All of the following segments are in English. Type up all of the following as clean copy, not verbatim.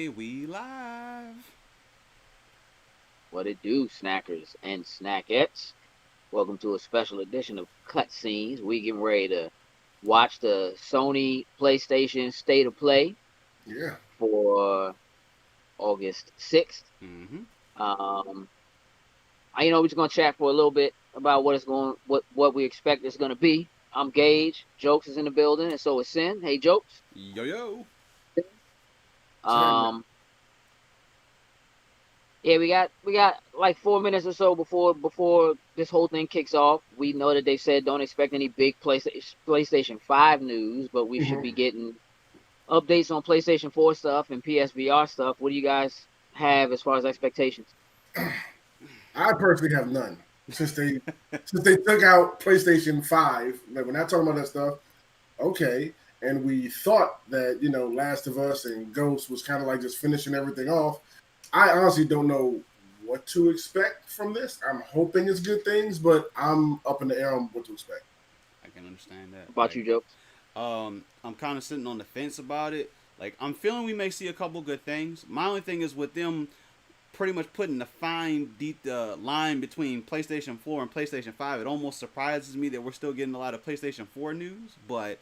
Okay, we live. What it do, snackers and snackettes? Welcome to a special edition of Cutscenes. We getting ready to watch the Sony PlayStation State of Play Yeah. for August 6th. Mm-hmm. Um, we're just gonna chat for a little bit about what we expect it's gonna be. I'm Gage. Jokes is in the building, and so is Sin. Hey, Jokes. Yo yo. Ten. Um, Yeah, we got like 4 minutes or so before this whole thing kicks off. We know that they said don't expect any big PlayStation 5 news, but we should Mm-hmm. be getting updates on PlayStation 4 stuff and PSVR stuff. What do you guys have as far as expectations? I personally have none since they took out PlayStation 5. Like we're not talking about that stuff. Okay. And we thought that, Last of Us and Ghost was kind of like just finishing everything off. I honestly don't know what to expect from this. I'm hoping it's good things, but I'm up in the air on what to expect. I can understand that. What about you, Jokes? I'm kind of sitting on the fence about it. Like, I'm feeling we may see a couple good things. My only thing is with them pretty much putting the fine deep line between PlayStation 4 and PlayStation 5. It almost surprises me that we're still getting a lot of PlayStation 4 news, but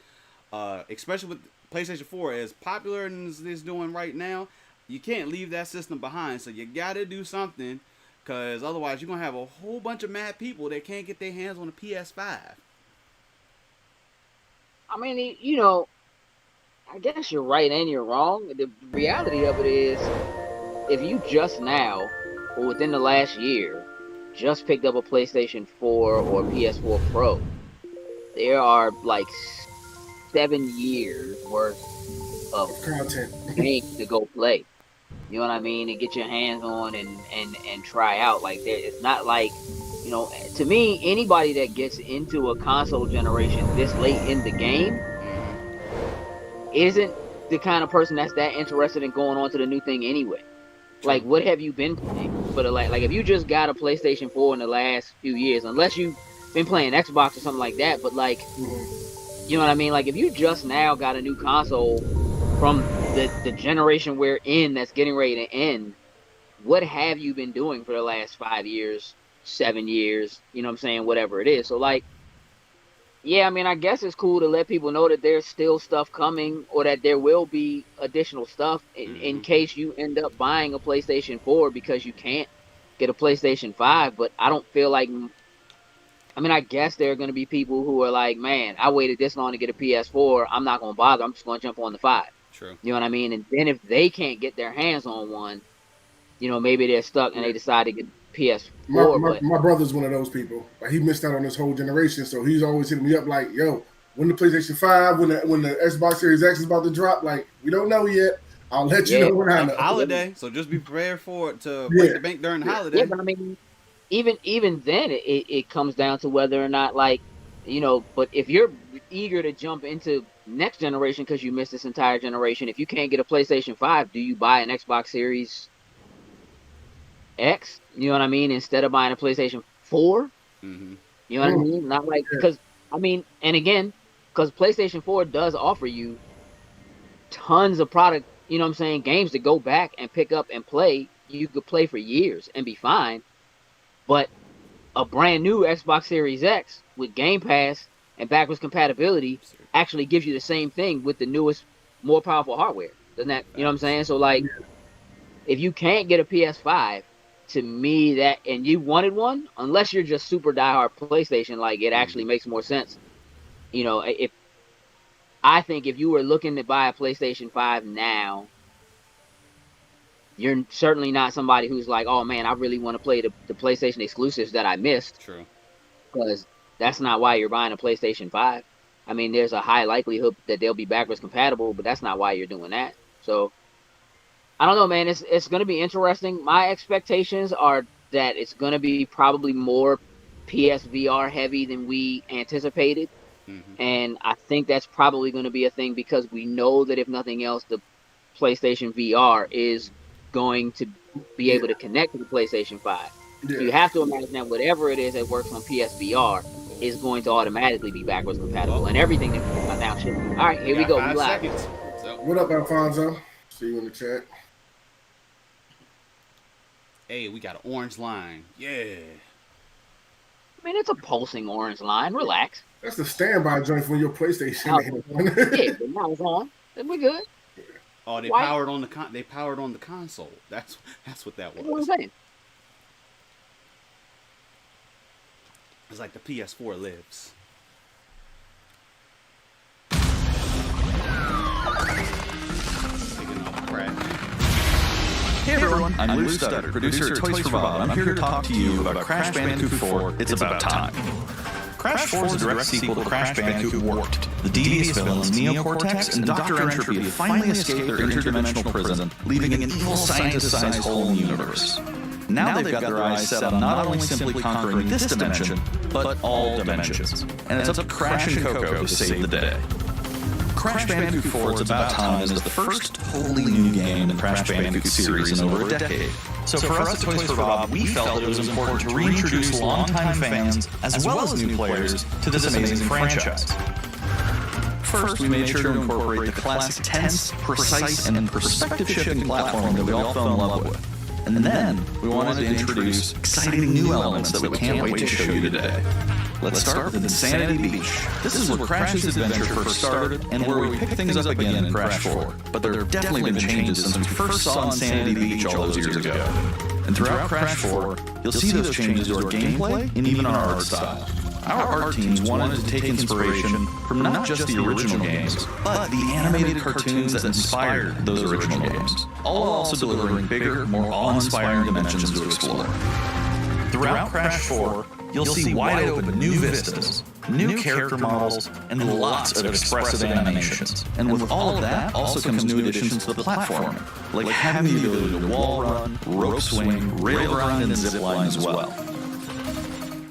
especially with PlayStation 4 as popular as it's doing right now, you can't leave that system behind. So you gotta do something, because otherwise you're gonna have a whole bunch of mad people that can't get their hands on a PS5. I mean, I guess you're right and you're wrong. The reality of it is, if you just now or within the last year just picked up a PlayStation 4 or PS4 Pro, there are like 7 years worth of Of content. games to go play. You know what I mean? And get your hands on and try out. Like it's not like, to me, anybody that gets into a console generation this late in the game Mm-hmm. isn't the kind of person that's that interested in going on to the new thing anyway. Like, True. what have you been playing for the like if you just got a PlayStation 4 in the last few years, unless you've been playing Xbox or something like that, but like, Mm-hmm. you know what I mean? Like, if you just now got a new console from the generation we're in that's getting ready to end, what have you been doing for the last 5 years, 7 years? You know what I'm saying? Whatever it is. So like, yeah, I mean, I guess it's cool to let people know that there's still stuff coming or that there will be additional stuff in Mm-hmm. case you end up buying a PlayStation 4 because you can't get a PlayStation 5. But I don't feel like, I mean, I guess there are going to be people who are like, man, I waited this long to get a PS4. I'm not going to bother. I'm just going to jump on the 5. True. You know what I mean? And then if they can't get their hands on one, maybe they're stuck and Yeah. they decide to get My, PS4. my But my brother's one of those people. Like he missed out on this whole generation, so he's always hitting me up like, "Yo, when the PlayStation 5, when the Xbox Series X is about to drop, like we don't know yet. I'll let you yeah, know when I know." Holiday, so just be prepared for it to break Yeah, the bank during the yeah, yeah, holiday. but I mean, even then it comes down to whether or not, like, but if you're eager to jump into next generation because you missed this entire generation, if you can't get a PlayStation 5, do you buy an Xbox Series X? You know what I mean? Instead of buying a PlayStation 4? Mm-hmm. You know what I mm, mean? Not like, yeah, because I mean, and again, because PlayStation 4 does offer you tons of product, you know what I'm saying, games to go back and pick up and play. You could play for years and be fine. But a brand new Xbox Series X with Game Pass and backwards compatibility actually gives you the same thing with the newest, more powerful hardware. Doesn't that, you know what I'm Facts. saying? So like, if you can't get a PS5, to me that and you wanted one, unless you're just super diehard PlayStation, like it actually Mm-hmm. makes more sense. If I think if you were looking to buy a PlayStation 5 now, you're certainly not somebody who's like, oh man, I really want to play the PlayStation exclusives that I missed, True. because that's not why you're buying a PlayStation 5. I mean, there's a high likelihood that they'll be backwards compatible, but that's not why you're doing that. So I don't know, man. It's going to be interesting. My expectations are that it's going to be probably more PSVR heavy than we anticipated, Mm-hmm. and I think that's probably going to be a thing because we know that if nothing else, the PlayStation VR is going to be able to yeah, connect to the PlayStation 5. So yeah. you have to imagine that whatever it is that works on PSVR is going to automatically be backwards Well, compatible, and everything that comes out now should be. All right, we here we got go. We five live. seconds. So What up, Alfonso? See you in the chat. Hey, we got an orange line. Yeah. I mean, it's a pulsing orange line. Relax. That's the standby joint for your PlayStation. Now, ain't yeah, it? but now it's on. Then we're good. Oh, they Why? powered on they powered on the console. That's what that That's what I'm was. saying. It's like the PS4 lives. Picking up crap. Hey everyone, I'm Lou Studdard, producer at Toys for Bob, and I'm here to talk to you about Crash Bandicoot 4, It's About Time. Crash 4 is a direct sequel to Crash Bandicoot Warped. The devious villains Neo Cortex and Dr. Entropy have finally escaped their interdimensional prison, leaving an evil scientist-sized hole in the universe. Now they've got their eyes set on not only simply conquering this dimension, but all dimensions. And it's up to Crash and Coco to save the day. Crash Bandicoot 4 It's About Time is the first totally new game in the Crash Bandicoot series in over a decade. So for us at Toys for Bob, we felt that it was important to reintroduce longtime fans, as well as new players, to this amazing franchise. First, we made sure to incorporate the classic tense, precise, and perspective-shifting platform that we all fell in love with. And then, we wanted to introduce exciting new elements that we can't wait to show you today. Let's start with Insanity Beach. This is where Crash's adventure first started, and where we pick things up again in Crash 4. But there have definitely been changes since we first saw Insanity Beach all those years ago. And throughout Crash 4, you'll see those changes to our gameplay and even our art style. Our art teams wanted to take inspiration from not just the original games, but the animated cartoons that inspired those original games, all while also delivering bigger, more awe-inspiring dimensions to explore. Throughout Crash 4, you'll see wide-open new vistas, new character models, and lots of expressive animations. And with all of that also comes new additions to the platform, like having the ability to wall run, rope swing, rail grind, and zip line as well.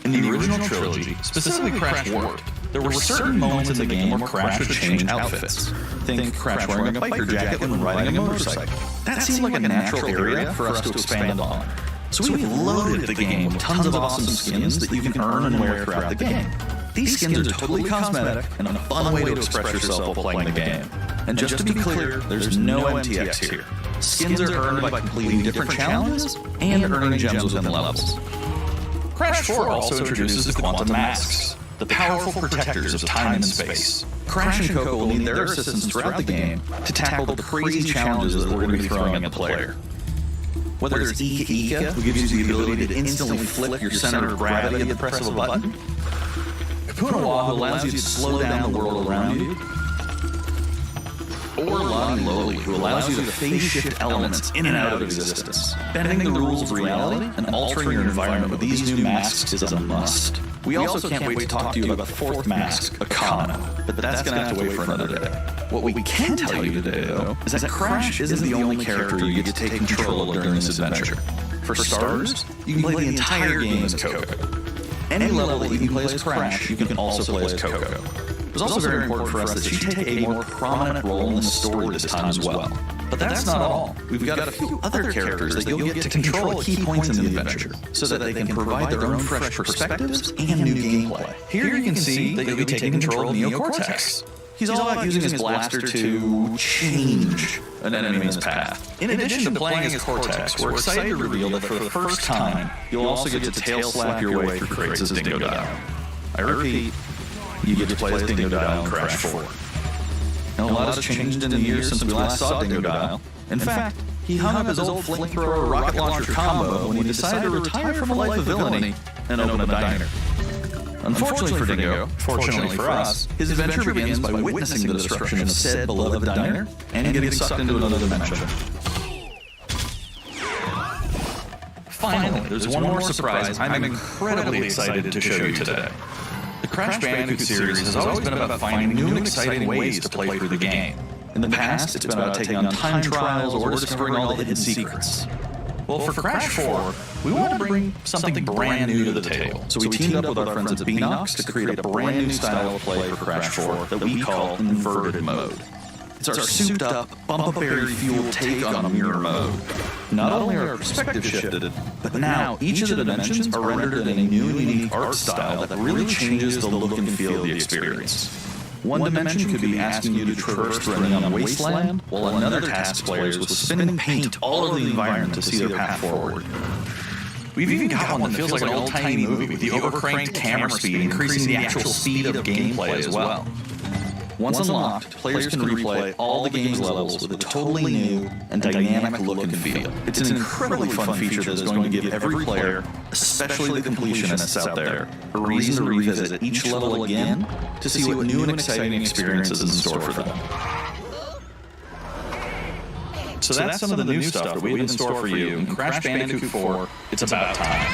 In the original trilogy, specifically Crash Warped, there were certain moments in the game where Crash would change outfits. Think Crash wearing a biker jacket when riding a motorcycle. That seemed like a natural area for us to expand on. So we've loaded the game with tons of awesome skins that you can earn and wear throughout the game. These skins are totally cosmetic and a fun way to express yourself while playing the game. And just to be clear, there's no MTX here. Skins are earned by completing different challenges and earning gems within levels. Crash 4 also introduces the Quantum Masks, the powerful protectors of time and space. Crash and Coco will need their assistance throughout the game to tackle the crazy challenges that we're going to be throwing at the player. Whether it's Ika Ika, who gives you the ability to instantly flip your center of gravity at the press of a button, Kapunawa, who allows you to slow down the world around you, or Lani Loli, who allows you to phase shift elements in and out of existence. Bending the rules of reality and altering your environment with these new masks is a must. We also can't wait to talk to you about the fourth mask, Akana, but that's going to have to wait for another day. What we can tell you today, though, is that Crash isn't the only character you get to take control of during this adventure. For starters, you can play the entire game as Coco. Any level that you can play as Crash, you can also play as Coco. It was also very important for us that she take a more prominent role in the story this time as well. But that's not all. We've got a few other characters that you'll get to control at key points in the adventure, so that they can provide their own fresh perspectives and new gameplay. Here you can see that you'll be taking control of Neo Cortex. He's all about using his blaster to change an enemy's path. In addition to playing as Cortex, we're excited to reveal that for the first time, you'll also get to tail slap your way through crates as Dingo Dial. I repeat, you get to play as Dingo Dial in Crash 4. Now, a lot has changed in the years since we last saw Dingo Dial. In fact, he hung up his old flamethrower rocket launcher combo when he decided to retire from a life of villainy and open a diner. Unfortunately for Dingo, fortunately for us, his adventure begins by witnessing the destruction of said beloved diner and getting sucked into another dimension. Finally, there's one more surprise I'm incredibly excited to show you today. The Crash Bandicoot series has always been about finding new and exciting ways to play through the game. In the past, it's been about taking on time trials or discovering all the hidden secrets. Well, for Crash 4, we wanted to bring something brand new to the table, so we teamed up with our friends at Beanox to create a brand new style of play for Crash 4 that we call Inverted Mode. It's our souped-up, bump-a-berry-fueled take on mirror mode. Not only are our perspectives shifted, but now each of the dimensions are rendered in a new and unique art style that really changes the look and feel of the experience. One dimension could be asking you to traverse through a neon wasteland, while another tasks players with spinning paint all over the environment to see their path forward. We've even got one that feels like an old-timey movie with the overcranked camera speed increasing the actual speed of gameplay as well. Once unlocked, players can replay all the game's levels with a totally new and dynamic look and feel. It's an incredibly fun feature that is going to give every player, especially the completionists out there, a reason to revisit each level again to see what new and exciting experiences in store for them. So that's some of the new stuff that we have in store for you in Crash Bandicoot 4, It's About Time.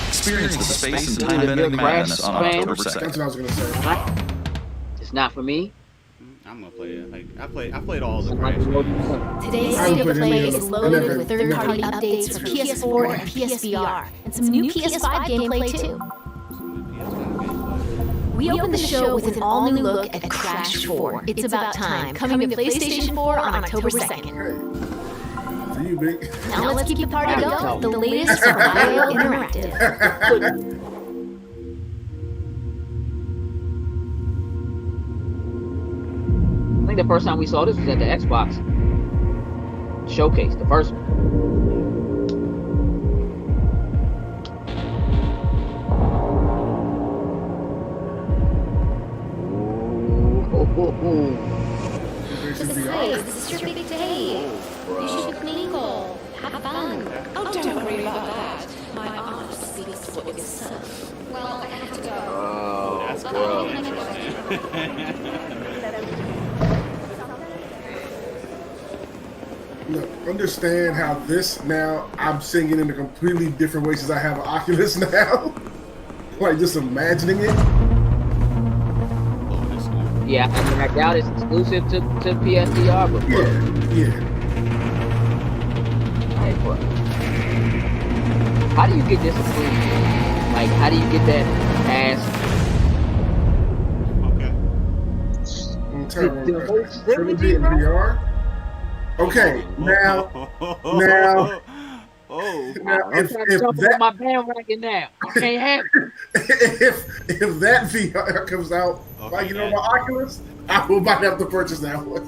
Experience the space and time-bending madness on October 2nd. That's what I was gonna say. It's not for me. I'm gonna play it. Like I played all the Crash. Today's State of Play is loaded with third-party updates for PS4 and PSVR, and some new PS5 gameplay too. We open the show with an all-new look at Crash 4. It's About Time, coming to PlayStation 4 on October 2nd. For you, Big. Now let's keep the party going. The latest from IO Interactive. I think the first time we saw this was at the Xbox showcase, the first one. This is great. This is your big day. You should mingle. Have fun. Oh, don't worry about that. My art speaks for itself. Well, I have to go. Oh, That's I'll gross. be Look, understand how this now I'm singing in a completely different way since I have an Oculus now. Like just imagining it. Oh, this one. Yeah, I mean, I doubt it's exclusive to PSVR, but Yeah. hey, but how do you get this approved? Like, how do you get that passed? Okay. Trilogy in VR. Okay, now, Oh. now I'm if trying to jump on that my bandwagon now. I can't have it. if that VR comes out, Okay, like you know, yeah. my Oculus, I will might have to purchase that one.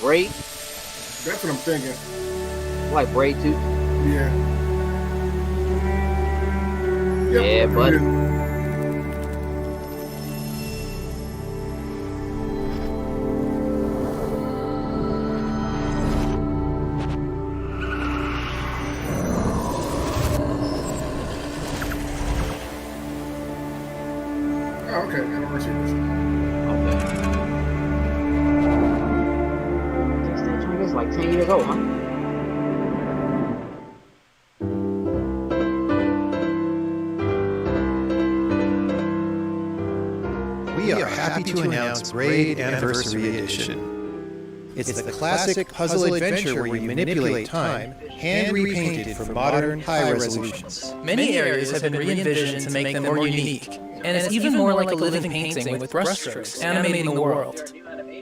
Braid, That's what I'm thinking. like Braid 2. Yeah. Yeah, but Oh, okay. Anniversary edition. okay. That joint is like 10 years old, huh? We are happy to announce Braid Anniversary Edition. It's the classic puzzle adventure where you manipulate time, hand repainted for modern high resolutions. Many areas have been re-envisioned to make them more unique, and it's even more like a living painting with brushstrokes animating the world.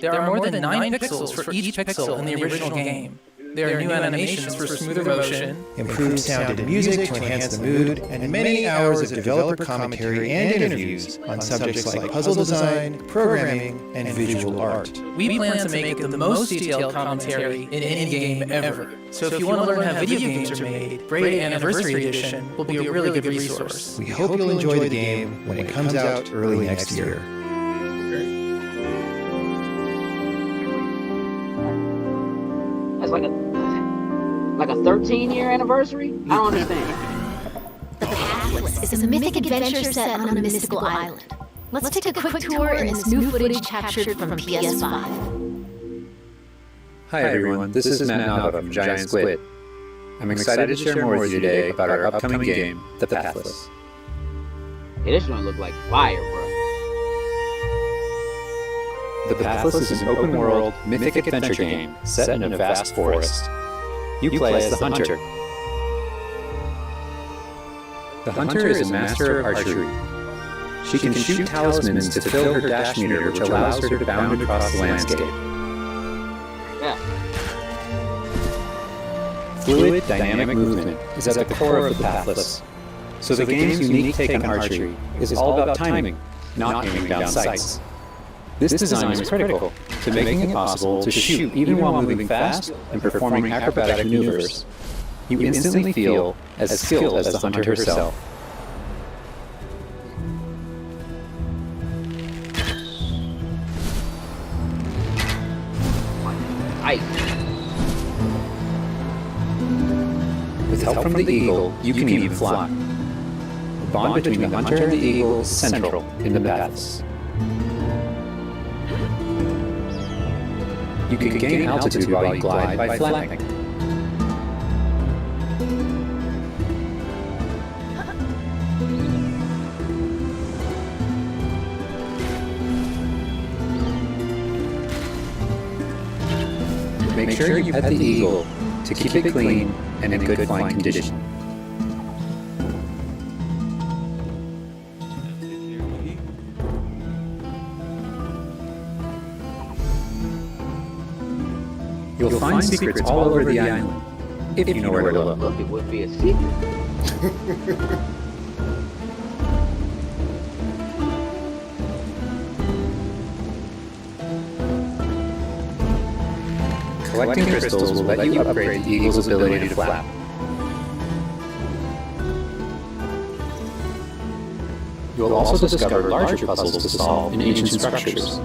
There are more than 9 pixels for each pixel in the original game. There are new animations for smoother motion, Improved sound and music to enhance the mood, and many hours of developer commentary and interviews on subjects like puzzle design, programming, and visual art. we plan to make it the most detailed commentary in any game ever. So if you want to learn how video games are made, Braid Anniversary Edition will be a really good resource. We hope you'll enjoy the game when it comes out early next year. That's like a 13-year anniversary? I don't understand. The path was is a mythic adventure set on a mystical island. Let's take a quick tour in this new footage captured from PS5. Hi everyone, this is Matt Nava from Giant Squid. I'm excited to share more with you today about our upcoming game, The Pathless. Hey, this one look like fire, bro. The Pathless is an open-world, mythic adventure game set in a vast forest. You play as the Hunter. The Hunter is a master of archery. She can shoot talismans to fill her dash meter, which allows her to bound across the landscape. Yeah. Fluid, dynamic movement is at the core of the Pathless. So the game's unique take on archery is all about timing, not aiming down sights. This design is critical to making it possible to shoot even while moving fast and performing acrobatic maneuvers. You instantly feel as skilled as the Hunter herself. With help from the Eagle, you can even fly. The bond between the Hunter and the Eagle is central in the Pathless. You can gain altitude while you glide by flapping. Make sure you pet the Eagle to keep it clean and in good flying condition. You'll find secrets all over the island, if you know where to look. Look, it would be a secret. Collecting crystals will let you upgrade the Eagle's ability to flap. You'll also discover larger puzzles to solve in ancient structures.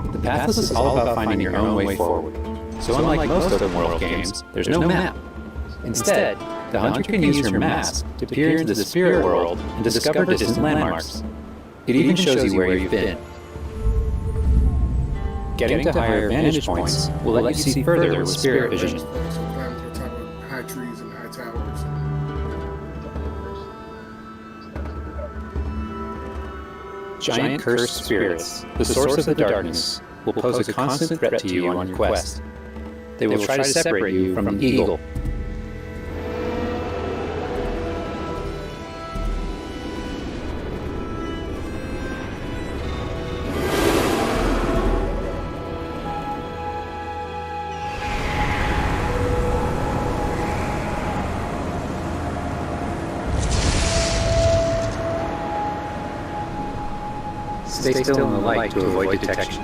The Pathless is all about finding your own way forward. So unlike most open-world games, there's no map. Instead, the Hunter can use her mask to peer into the spirit world and discover distant landmarks. It even shows you where you've been. Getting to higher vantage points will let you see further with spirit vision. Sometimes we're talking about high trees and high towers. Giant cursed spirits, the source of the darkness, will pose a constant threat to you on your quest. They will try to separate you from the Eagle. Stay still in the light to avoid detection.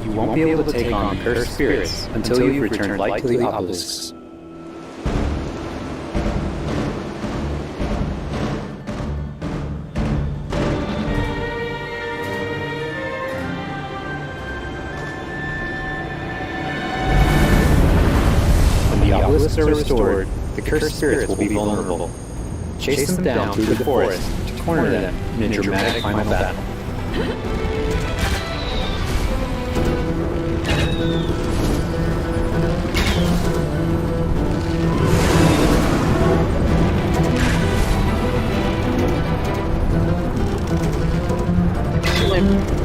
You won't be able to take on cursed spirits until you've returned light to the obelisks. When the obelisks are restored, the cursed spirits will be vulnerable. Chase them down through the forest to corner them in a dramatic final battle.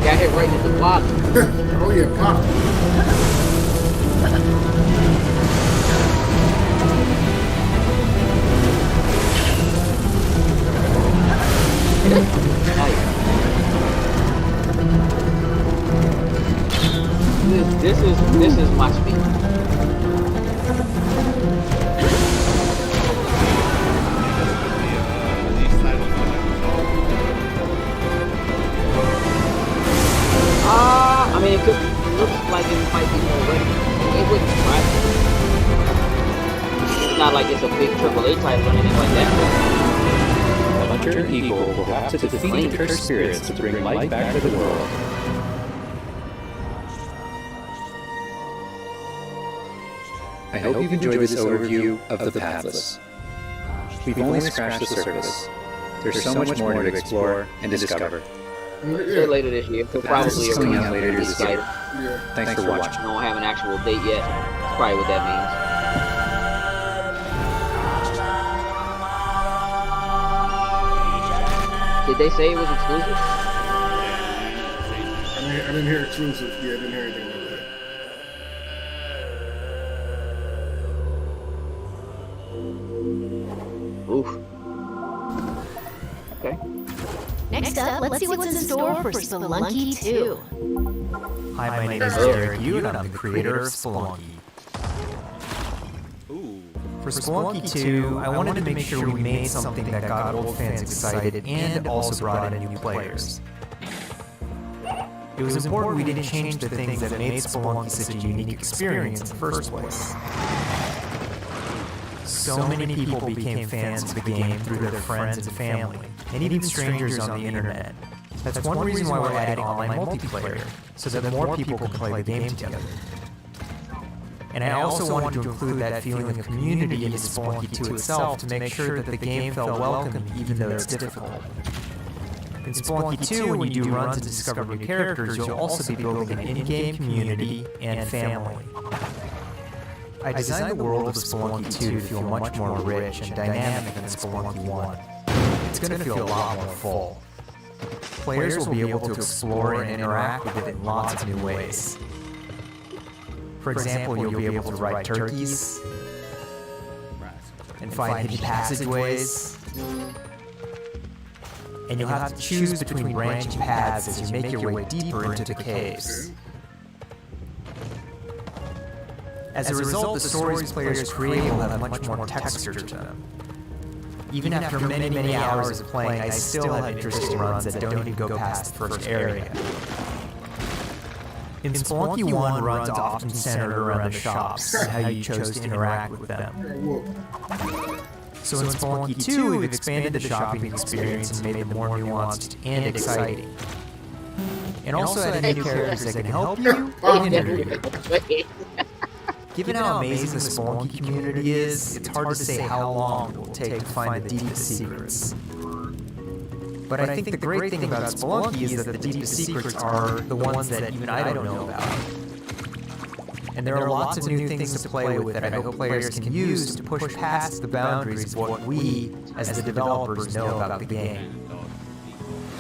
Got hit right in the block. Oh yeah, pop. not like it's a big AAA title or anything like that. Hunter and Eagle will have to defeat the cursed spirits to bring light back to the world. I hope you've enjoyed this overview of the Pathless. We've only scratched the surface. There's so much more to explore and discover. Yeah. Later this year. So probably is coming out later this year. Yeah. Thanks for watching. I don't have an actual date yet. That's probably what that means. Did they say it was exclusive? I didn't hear exclusive. Yeah, I didn't hear anything like that. Oof. Okay. Next up, let's see what's in store for Spelunky 2. Hi, my name is Derek Yu, and I'm the creator of Spelunky. For Spelunky 2, I wanted to make sure we made something that got old fans excited and also brought in new players. It was important we didn't change the things that made Spelunky such a unique experience in the first place. So many people became fans of the game through their friends and family, and even strangers on the internet. That's one reason why we're adding online multiplayer, so that more people can play the game together. And I also wanted to include that feeling of community into Spelunky 2 itself to make sure that the game felt welcoming even though it's difficult. In Spelunky 2, when you do runs and discover new characters, you'll also be building an in-game community and family. I designed the world of Spelunky 2 to feel much more rich and dynamic than Spelunky 1. It's going to feel a lot more full. Players will be able to explore and interact with it in lots of new ways. For example, you'll be able to ride turkeys and find hidden passageways. And you'll have to choose between branching paths as you make your way deeper into the caves. As a result, the stories players create will have much more texture to them. Even after many hours of playing, I still have interesting runs that don't even go past the first area. In Spelunky 1, runs often centered around the shops and how you chose to interact with them. So in Spelunky 2, we've expanded the shopping experience and made them more nuanced and exciting. And also added new characters that can help you and hinder you. Given how amazing the Spelunky community is, it's hard to say how long it will take to find the deepest secrets. But I think the great thing about Spelunky is that the deepest secrets are the ones that even I don't know about. And there are lots of new things to play with that I hope players can use to push past the boundaries of what we, as the developers, know about the game.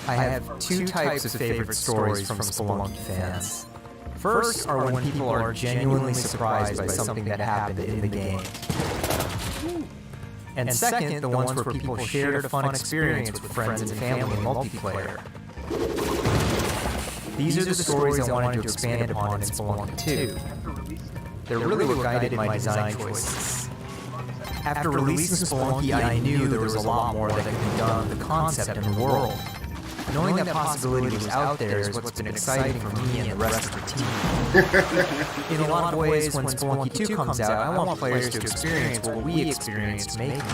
I have two types of favorite stories from Spelunky fans. First are when people are genuinely surprised by something that happened in the game. And second, the ones where people shared a fun experience with friends and family in multiplayer. These are the stories I wanted to expand upon in Spelunky 2. They're really what guided my design choices. After releasing Spelunky, I knew there was a lot more that could be done with the concept and the world. Knowing that possibility was out there is what's been exciting for me and the rest of the team. In a lot of ways, when Spelunky 2 comes out, I want players to experience what we experienced making it.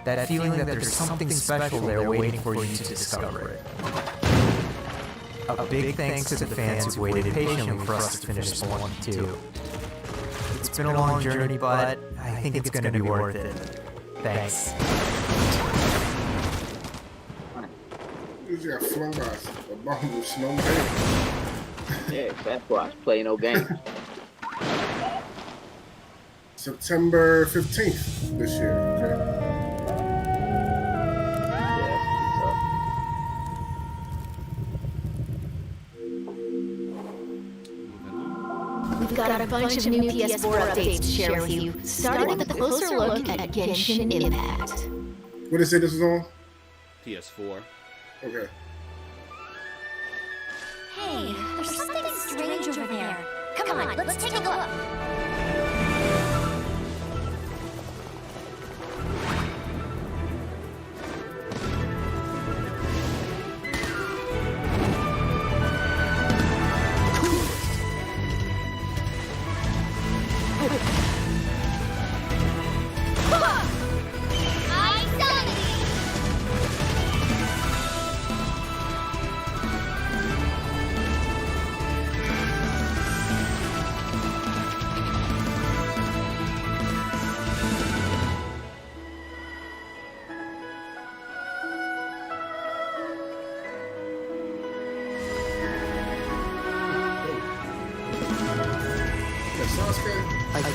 That feeling that there's something special there waiting for you to discover it. A big thanks to the fans who waited patiently for us to finish Spelunky 2. It's been a long journey, but I think it's going to be worth it. Thanks. You just got flung by a bomb with snow. Yeah, Sasquatch play no game. September 15th this year. Okay. We've got a bunch of new PS4 updates to share with you, starting with a closer look at Genshin Impact. What did it say this was on? PS4. Okay. Hey, there's something strange over there. Come on, let's take a look.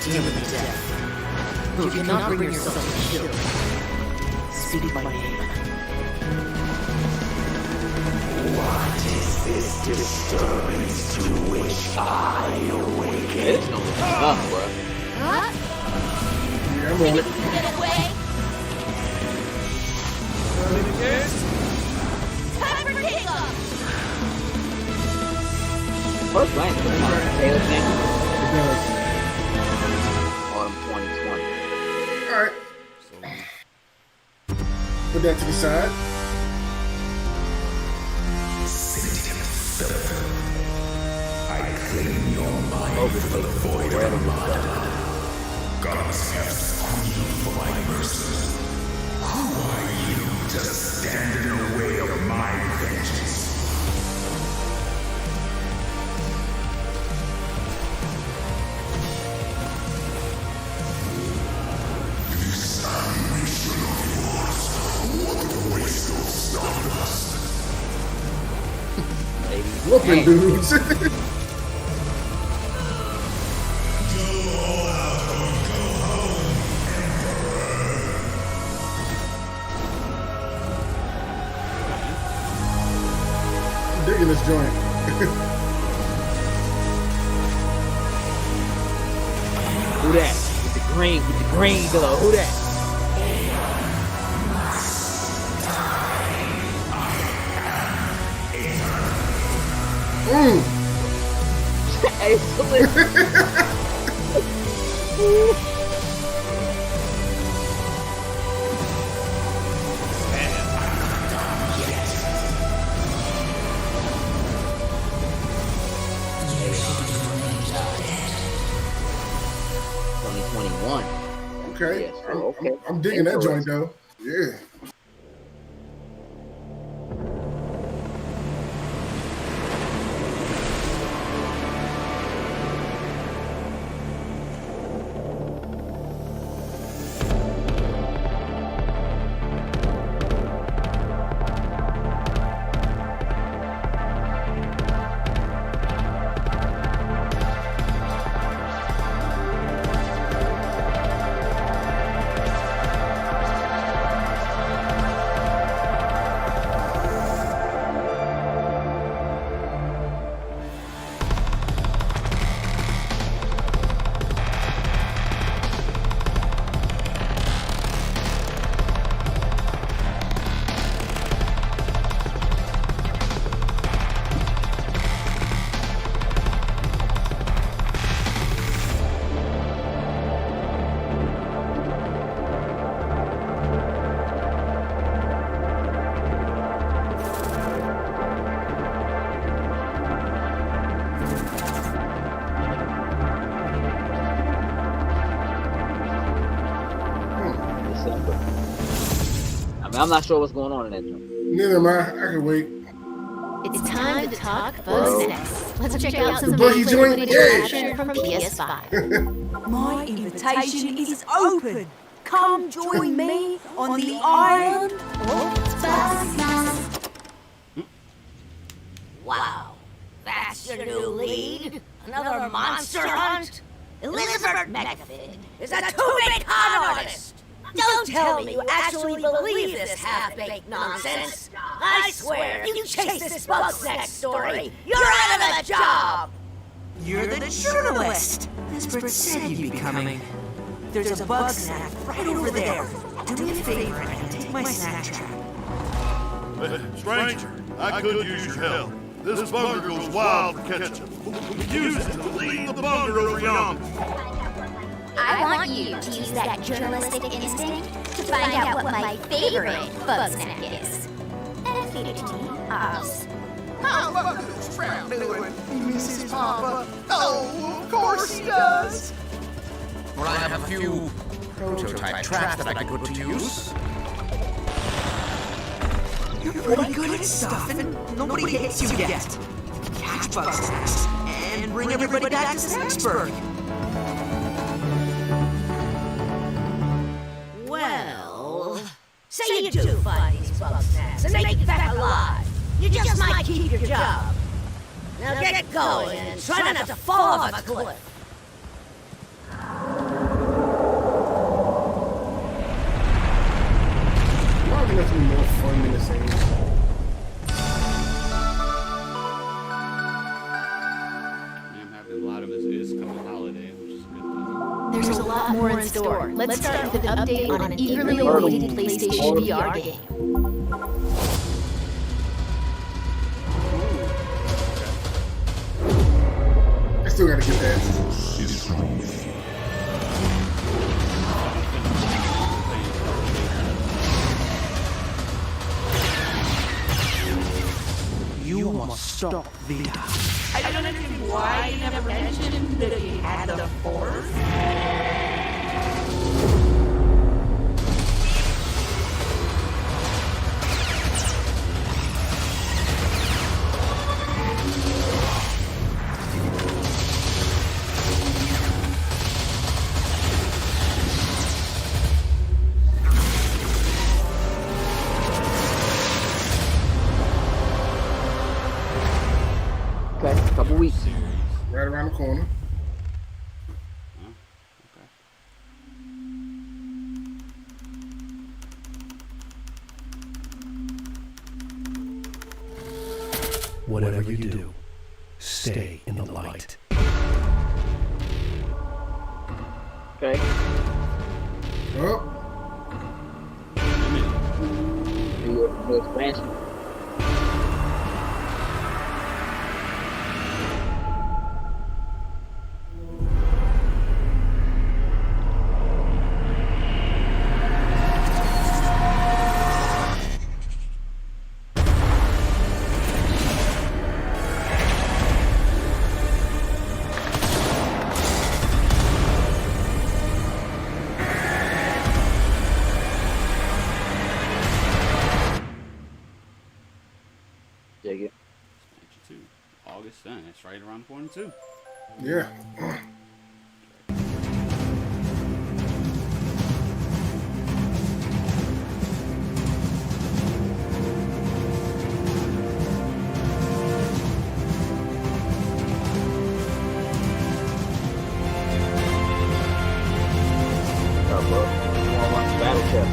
deal with death. You cannot bring yourself to kill. Speak my name. What is this disturbance to which I awaken? It's no tough, bro. Huh? Yeah, I'm on it. Get away! Time for kickoff! First glance, it's not Taylor thing. It does. Autumn 2020. All right. Put that to the side. I claim your mind for the void of Armada. Gods have squealed for my mercy. Who are you to stand in the way of my vengeance? This ammunition of yours, what a waste of stardust. Whooping dudes. I'm digging this joint. Who that? With the green glow. Who that? Hey, Okay. Yes, okay. I'm digging that joint though. Yeah. I'm not sure what's going on in that joint. Neither am I. I can wait. It's time to talk Bugs Next. Let's check out some Buggy joint, gameplay yeah. action from PS5. My invitation is open. Come join me on the island of Bugs. Wow, that's your new lead? Another monster hunt? Elizabeth McFinn is a two-bit con artist! Don't tell me you actually believe this half-baked nonsense! I swear, if you chase this Bugsnax story, you're out of a job! You're the journalist. Lisbeth said you'd be coming. There's a bug snack right over there. Do me a favor and take my snack trap. Stranger, I could use your help. This bunker goes wild to catch them. We use it to lead the bunker over yonder. I want you to use that journalistic instinct to find out what my favorite Bugsnack is. And feed it to me, Oz. How long is this tramp doing? He misses Papa. Oh, of course he does. Well, I have a few prototype traps that I could put to use. You're pretty good at stuff and nobody hates you yet. Catch Bugsnax and bring everybody back to Snacksburg. Well, say you do find these Bugsnax and make it back alive. You just might keep your job. Now get going and try not to fall off a cliff. definitely more fun than the same. I'm happy a lot of this is coming holiday, which is a good thing. There's a lot more in store. Let's start with an update on an eagerly awaited PlayStation VR game. I still gotta get that. You must stop Vita. I don't know why you never mentioned that he had the Force. Okay, a couple weeks. Right around the corner. Whatever you do, stay in the light. Okay. Oh. New expansion. Dig it. Expansion 2. August 10th. That's right around the corner, too. Yeah. Battle chest.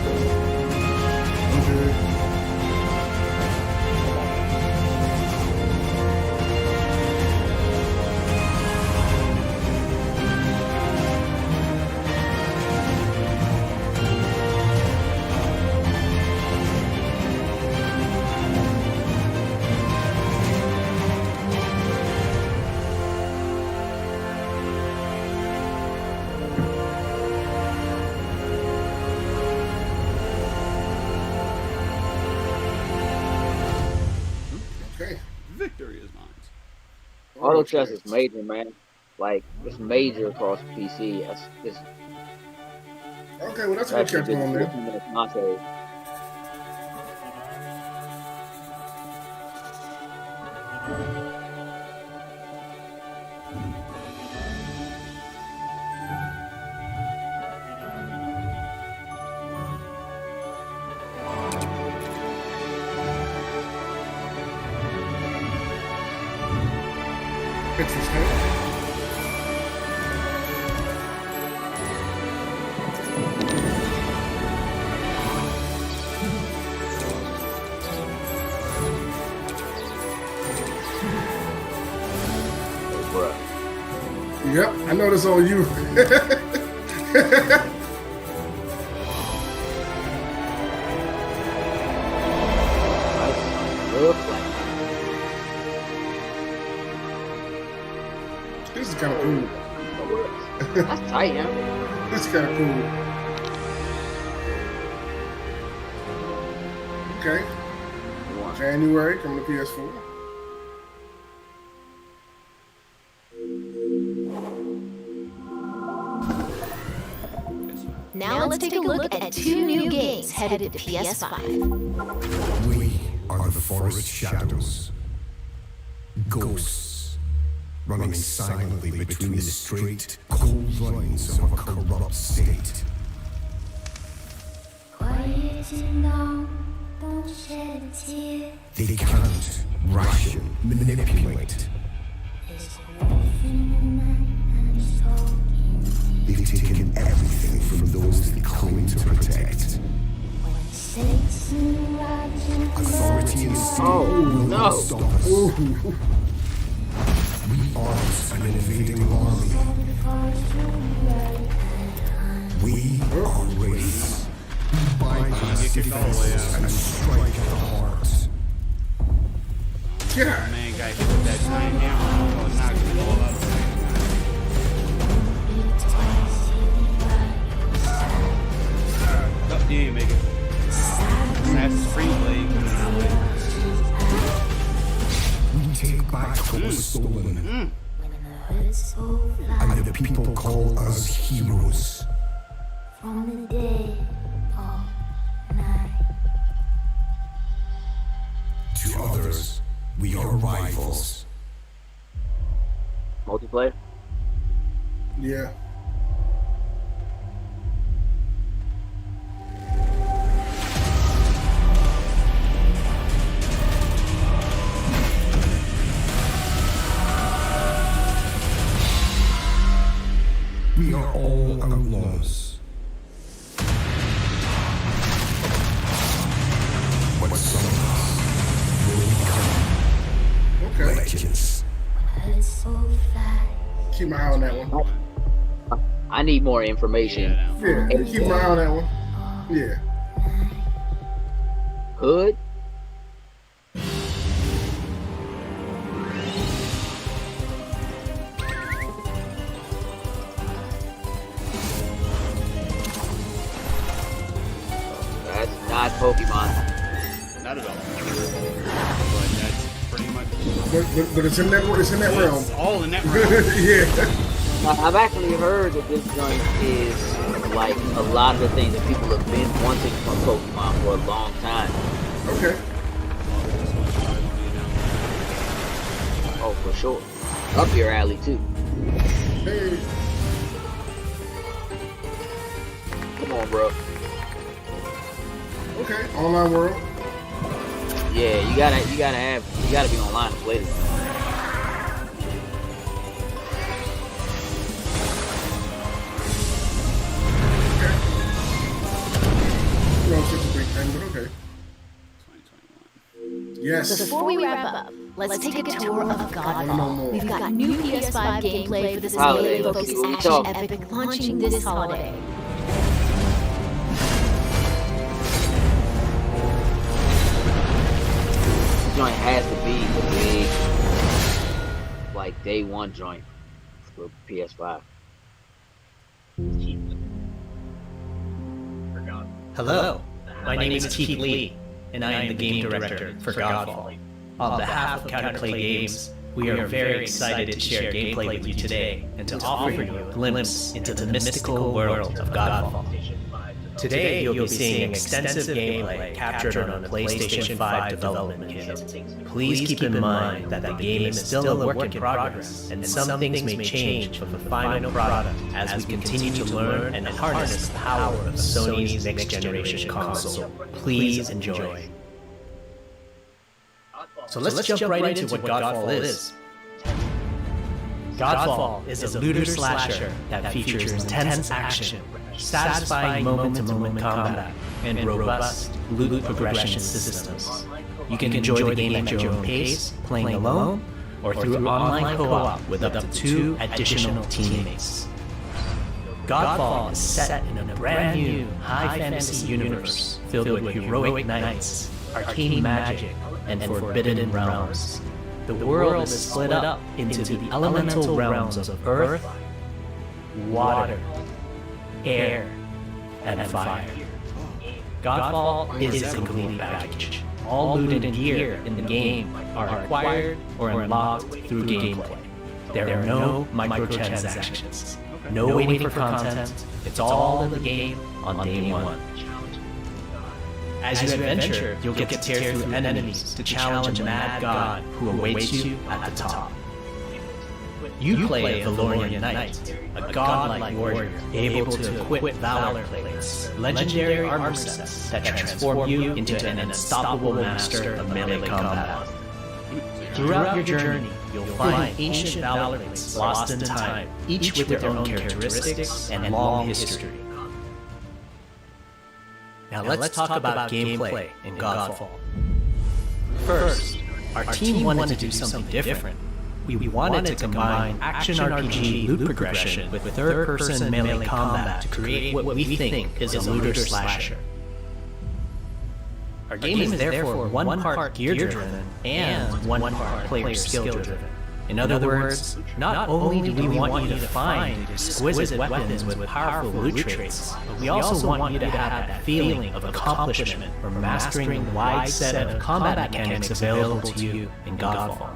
Okay. Victory is mine. Auto chess is major, man. Like, it's major across PC. It's Okay, well, that's a good catch on there. Console. Interesting. Yep, I know this on you. This is kind of cool. That's tight, yeah. This is kind of cool. Okay. January coming to PS4. Now let's take a look at two new games headed to PS5. We are the forest shadows. Ghosts, running silently between the straight, cold lines of a corrupt state. Quieten down, don't shed a tear. They count, ration, manipulate. There's a wolf in the night and it's talking. They've taken everything from those they claim to protect. When Satan Oh, no. We are an invading army. We are race. We bypass defenses and strike at the heart. Yeah. Man, got hit with that giant hammer. Oh, knocked it all out of the way. Oh, you ain't make it. That's the free blade coming out with it. We take back what was stolen. And the people call us heroes. From the day all night. To others, we are rivals. Multiplayer? Yeah. We are all outlaws. But some of us will become legends. Keep my eye on that one. I need more information. Yeah, keep my eye on that one. Yeah. Hood? That's not Pokemon. Not at all. But that's pretty much. But it's in that realm. It's all in that realm. Yeah. Now, I've actually heard that this joint is like a lot of the things that people have been wanting from Pokemon for a long time. Okay. Oh, for sure. Up your alley too. Hey. Come on, bro. Okay. Online world. Yeah, you gotta be online to play this. No, it's such a big thing, but okay. Yes. Before we wrap up, let's take a tour of Godfall. We've got new PS5 gameplay for this melee-focused action epic launching this holiday. This joint has to be the big, like, day one joint for PS5. Hello, my name is Keith Lee, and I am the game director for Godfall. On behalf of Counterplay Games, we are very excited to share gameplay with you today and to offer you a glimpse into the mystical world of Godfall. Today, you'll be seeing extensive gameplay captured on a PlayStation 5 development kit. Please keep in mind that the game is still a work in progress, and some things may change from the final product as we continue to learn and harness the power of Sony's next-generation console. Please enjoy. So let's jump right into what Godfall is. Godfall is a looter-slasher that features intense action, satisfying moment-to-moment combat, and robust loot progression systems. You can enjoy the game at your own pace, playing alone, or through online co-op with up to 2 additional teammates. Godfall is set in a brand new high-fantasy universe filled with heroic knights, arcane magic, and forbidden realms. The world is split up into the elemental realms of earth, water, air, and fire. Godfall is a complete package. All loot and gear in the game are acquired or unlocked through gameplay. There are no microtransactions, no waiting for content. It's all in the game on day one. As you adventure, you'll get to tear through enemies to challenge a mad god who awaits you at the top. You play a Valorian Knight, a godlike warrior able to equip Valor plates, legendary armor sets that transform you into an unstoppable master of melee combat. Throughout your journey, you'll find ancient Valor plates lost in time, each with their own characteristics and long history. Now let's talk about gameplay in Godfall. First, our team wanted to do something different. We wanted to combine action RPG loot progression with third-person melee combat to create what we think is a looter-slasher. Our game is therefore one part gear-driven and one part player skill-driven. In other words, not only do we want you to find exquisite weapons with powerful loot traits, but we also want you to have that feeling of accomplishment for mastering the wide set of combat mechanics available to you in Godfall.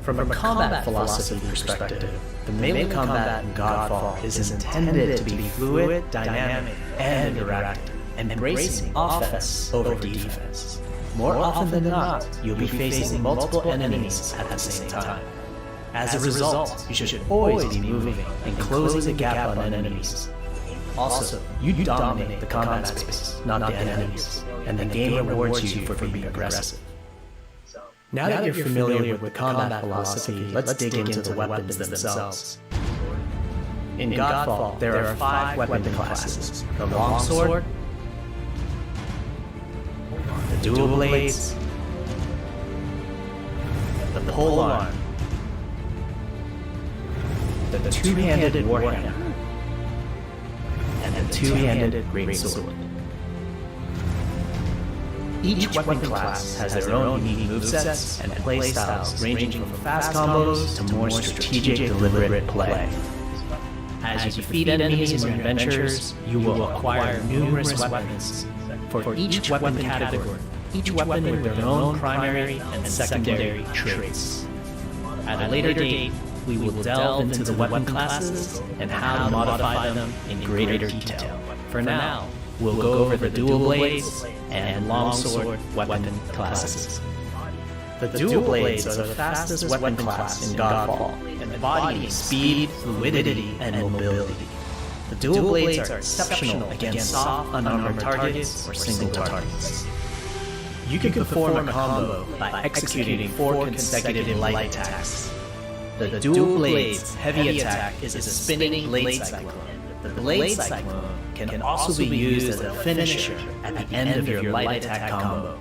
From a combat philosophy perspective, the melee combat in Godfall is intended to be fluid, dynamic, and interactive, embracing offense over defense. More often than not, you'll be facing multiple enemies at the same time. As a result, you should always be moving and closing the gap on enemies. Also, you dominate the combat space, not the enemies, and the game rewards you for being aggressive. Now that you're familiar with combat philosophy, let's dig into the weapons themselves. In Godfall, there are 5 weapon classes: the longsword, the dual blades, the polearm, the two-handed warhammer, and the two-handed greatsword. Each weapon class has their own unique movesets and playstyles, ranging from fast combos to more strategic, deliberate play. As you defeat enemies in your adventures, you will acquire numerous weapons for each weapon category, each weapon with their own primary and secondary traits. At a later date, we will delve into the weapon classes and how to modify them in greater detail. For now, we'll go over the dual blades and longsword weapon classes. The dual blades are the fastest weapon class in Godfall, embodying speed, fluidity, and mobility. The dual blades are exceptional against soft, unarmored targets or single targets. You can perform a combo by executing 4 consecutive light attacks. The dual blades' heavy attack is a spinning blade cyclone. The blade cyclone can also be used as a finisher at the end of your light attack combo.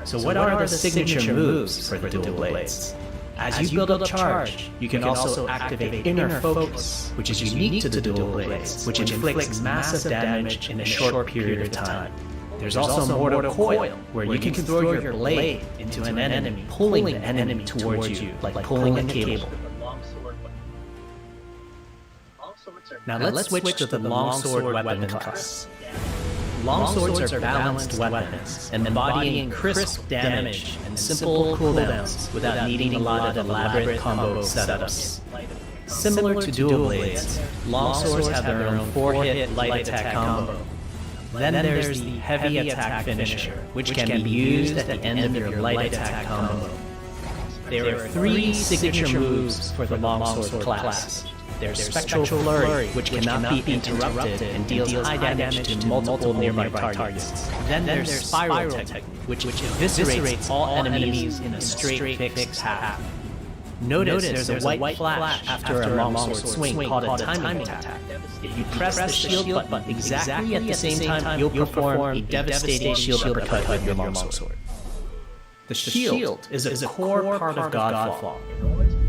So what are the signature moves for the dual blades? As you build up charge, you can also activate Inner Focus, which is unique to the dual blades, which inflicts massive damage in a short period of time. There's also Mortal Coil, where you can throw your blade into an enemy, pulling the enemy towards you like pulling a cable. Now let's switch to the longsword weapon class. Longswords are balanced weapons, embodying crisp damage and simple cooldowns without needing a lot of elaborate combo setups. Similar to dual blades, longswords have their own 4-hit light attack combo. Then there's the heavy attack finisher, which can be used at the end of your light attack combo. There are 3 signature moves for the longsword class. There's Spectral Flurry, which cannot be interrupted and deals high damage to multiple nearby targets. Then there's Spiral Technique, which eviscerates all enemies in a straight fixed path. Notice there's a white flash after a longsword swing called a timing attack. If you press the shield button exactly at the same time, you'll perform a devastating shield uppercut with your longsword. The shield is a core part of Godfall.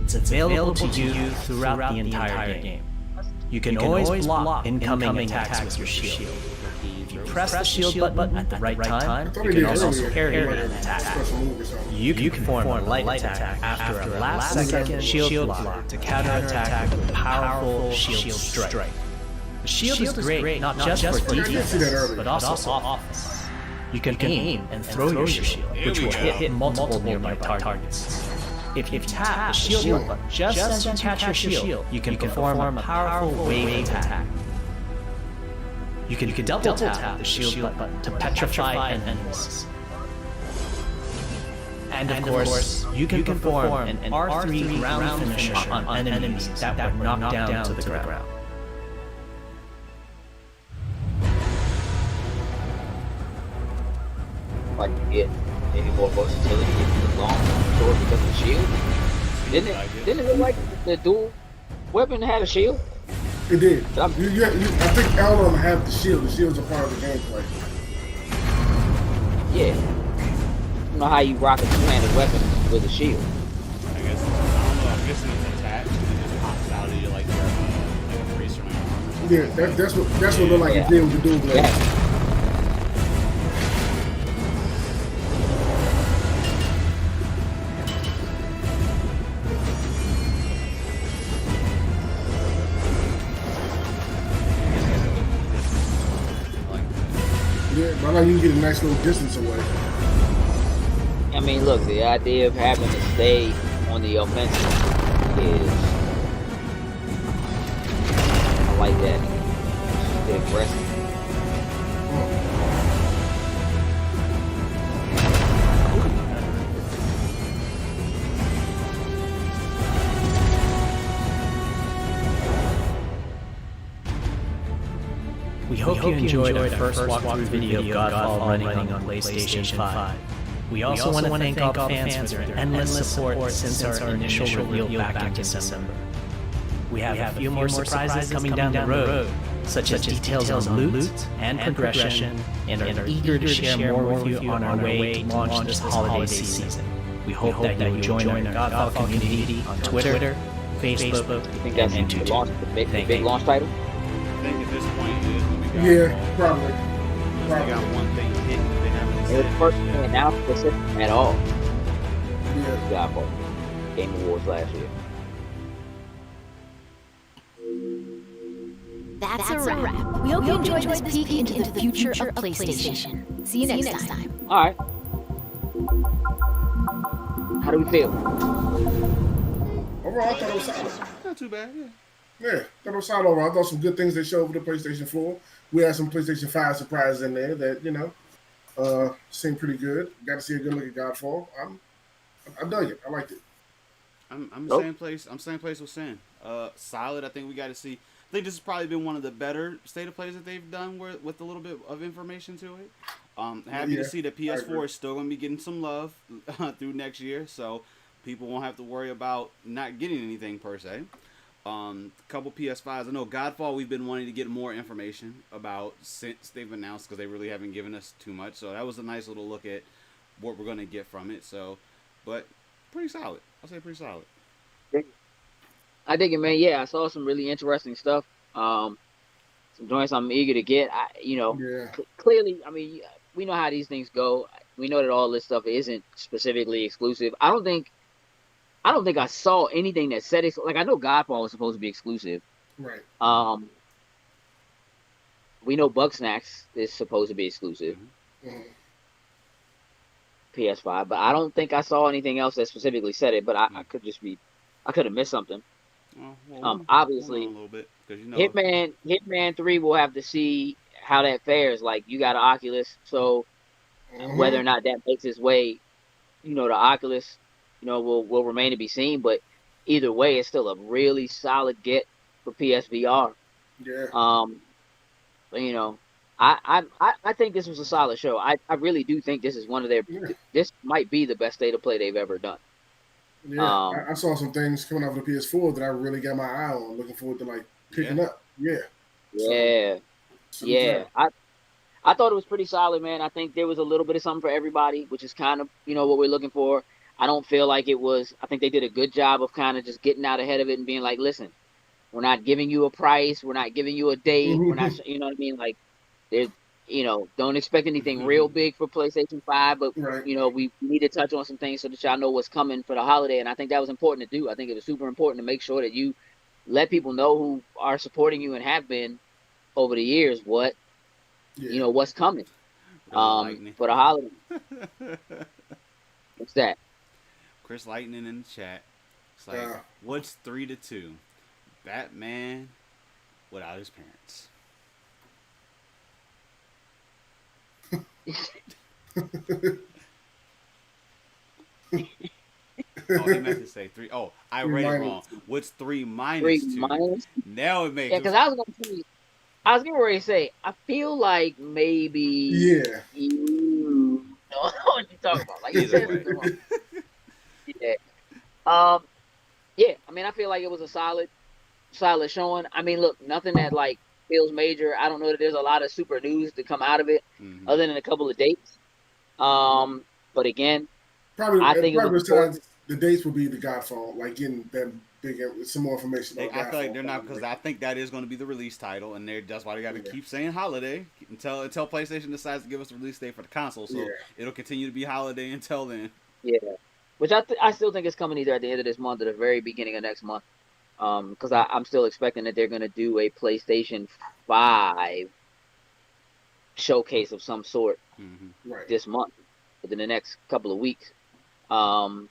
It's available to you throughout the entire game. You can always block incoming attacks with your shield. If you press the shield button at the right time, you can also parry an attack. You can perform a light attack after a last-second shield block to counterattack with a powerful shield strike. The shield is great not just for defense, but also offense. You can aim and throw your shield, which will hit multiple nearby targets. If you tap the shield button just as you catch your shield, you can perform a powerful wave attack. You can double tap the shield button to petrify enemies. And of course, you can perform an R3 ground finisher on enemies that were knocked down to the ground. Like you get any more versatility in the long sword because of the shield? Didn't it look like the dual weapon had a shield? It did. I think all of them have the shield. The shield's a part of the gameplay. Yeah. know how you rock a two-handed weapon with a shield. I guess I don't know. I'm guessing it's attached and it just pops out of you like a priest or something. Yeah, that's what looked like it did with the dual blade. Yeah. Yeah, but I like you can get a nice little distance away. I mean, look, the idea of having to stay on the offensive is, I like that. It's aggressive. We hope you enjoyed our first walkthrough video of Godfall running on PlayStation 5. We also want to thank all fans for their endless support since our initial reveal back in December. We have a few more surprises coming down the road, such as details on loot and progression, and are eager to share more with you on our way to launch this holiday season. We hope that you will join our Godfall community on Twitter, Facebook, and YouTube. The big launch title? I think at this point it is when we got Yeah, probably. They got one thing hidden that they haven't It was said. the first thing announced at all. Yeah. Godfall. Game Awards last year. That's a wrap. We hope you enjoyed this peek into the future of PlayStation. See you next time. All right. How do we feel? Overall, I thought it was solid. Not too bad, yeah. Yeah, that was solid overall. I thought some good things they showed with the PlayStation 4. We had some PlayStation 5 surprises in there that, seemed pretty good. Got to see a good look at Godfall. I dug it. I liked it. I'm the same place. I'm same place with Sin. Solid. I think we got to see. I think this has probably been one of the better state of plays that they've done with a little bit of information to it. Happy to see that PS4 is still going to be getting some love through next year, so people won't have to worry about not getting anything per se. Couple PS5s. I know Godfall we've been wanting to get more information about since they've announced, because they really haven't given us too much. So that was a nice little look at what we're going to get from it. So, but pretty solid. I'll say pretty solid. I dig it, man. Yeah, I saw some really interesting stuff. Some joints I'm eager to get. Clearly, I mean, we know how these things go. We know that all this stuff isn't specifically exclusive. I don't think I saw anything that said it. Like, I know Godfall was supposed to be exclusive. Right. We know Bugsnax is supposed to be exclusive. Mm-hmm. PS5, but I don't think I saw anything else that specifically said it. But I could have missed something. Obviously, a little bit, 'cause Hitman 3 will have to see how that fares. Like, you got an Oculus, so whether or not that makes its way, the Oculus, will remain to be seen. But either way, it's still a really solid get for PSVR. Yeah. But, I think this was a solid show. I really do think this is one of their. This might be the best state of play they've ever done. Yeah, I saw some things coming off the PS4 that I really got my eye on. Looking forward to picking up. Yeah. Yeah. I thought it was pretty solid, man. I think there was a little bit of something for everybody, which is kind of what we're looking for. I don't feel like it was. I think they did a good job of kind of just getting out ahead of it and being like, listen, we're not giving you a price, we're not giving you a date, we're not. You know what I mean? Like, there's. Don't expect anything real big for PlayStation 5, but, we need to touch on some things so that y'all know what's coming for the holiday, and I think that was important to do. I think it was super important to make sure that you let people know who are supporting you and have been over the years what's coming for the holiday. What's that? Chris Lightning in the chat. It's like, what's 3-2? Batman without his parents. Oh, he meant to say 3. Oh, I read it wrong. What's 3 minus 2? 3 minus? Now it makes sense. Yeah, because I was getting ready to say, I feel like maybe you know what you're talking about. Like, you said it wrong. Yeah. I mean, I feel like it was a solid showing. I mean, look, nothing that feels major. I don't know that there's a lot of super news to come out of it, other than a couple of dates. But again, I think it probably was besides important. the dates would be the Godfall, like getting them big some more information about I feel like Godfall. they're not, because I think that is going to be the release title, and that's why they got to keep saying holiday until PlayStation decides to give us a release date for the console. So it'll continue to be holiday until then. Yeah, which I still think is coming either at the end of this month or the very beginning of next month. Because I'm still expecting that they're gonna do a PlayStation 5 showcase of some sort this month, within the next couple of weeks. And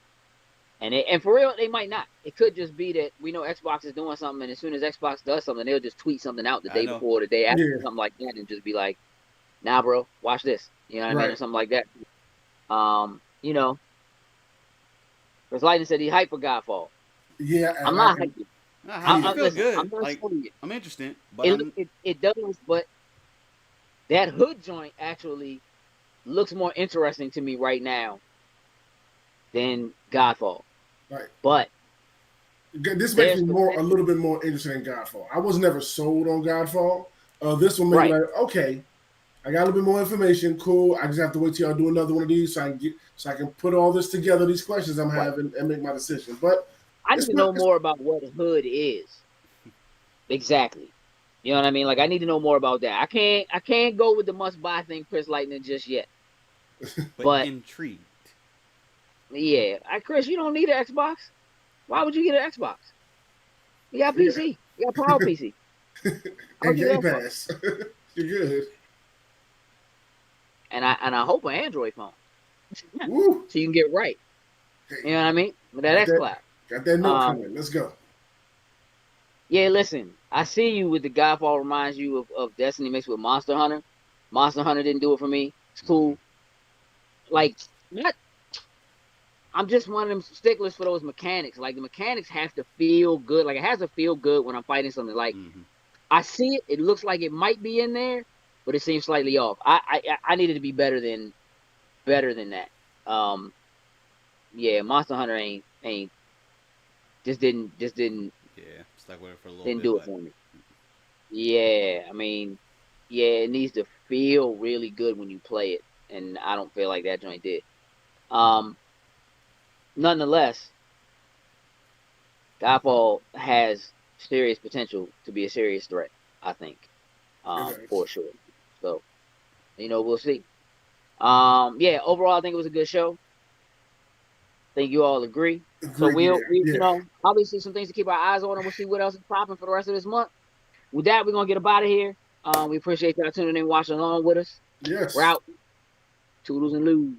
for real, they might not. It could just be that we know Xbox is doing something, and as soon as Xbox does something, they'll just tweet something out the day before or the day after, something like that, and just be like, "Nah, bro, watch this." You know what I mean, or something like that. You know, because Lightning said he hyped for Godfall. Yeah, I'm not hyped. I feel good. I'm not like, saying it. I'm interested, but It does, but that hood joint actually looks more interesting to me right now than Godfall. Right. But this makes me a little bit more interested in Godfall. I was never sold on Godfall. This will make me like, okay, I got a little bit more information. Cool. I just have to wait till y'all do another one of these so I can put all this together, these questions I'm having, and make my decision. But I need to know more about what hood is. Exactly. You know what I mean? Like, I need to know more about that. I can't go with the must buy thing, Chris Lightning, just yet. but intrigued. Yeah. Chris, you don't need an Xbox. Why would you get an Xbox? You got PC. You got Power PC. And Game Pass. You're good. And I hope an Android phone. So you can get right. You know what I mean? With that xCloud. Got that note coming. Let's go. Yeah, listen. I see you with the Godfall reminds you of Destiny mixed with Monster Hunter. Monster Hunter didn't do it for me. It's cool. Like, I'm just one of them sticklers for those mechanics. Like, the mechanics have to feel good. Like, it has to feel good when I'm fighting something. Like, I see it. It looks like it might be in there, but it seems slightly off. I needed to be better than that. Yeah, Monster Hunter ain't just didn't. Yeah, stuck with it for a little bit. Didn't do it for me. Yeah, I mean, yeah, it needs to feel really good when you play it, and I don't feel like that joint did. Nonetheless, Godfall has serious potential to be a serious threat, I think, for sure. So, we'll see. Yeah, overall, I think it was a good show. I think you all agree. So we'll obviously some things to keep our eyes on, and we'll see what else is popping for the rest of this month. With that, we're gonna get up out of here. We appreciate y'all tuning in, watching along with us. Yes. We're out. Toodles and lose.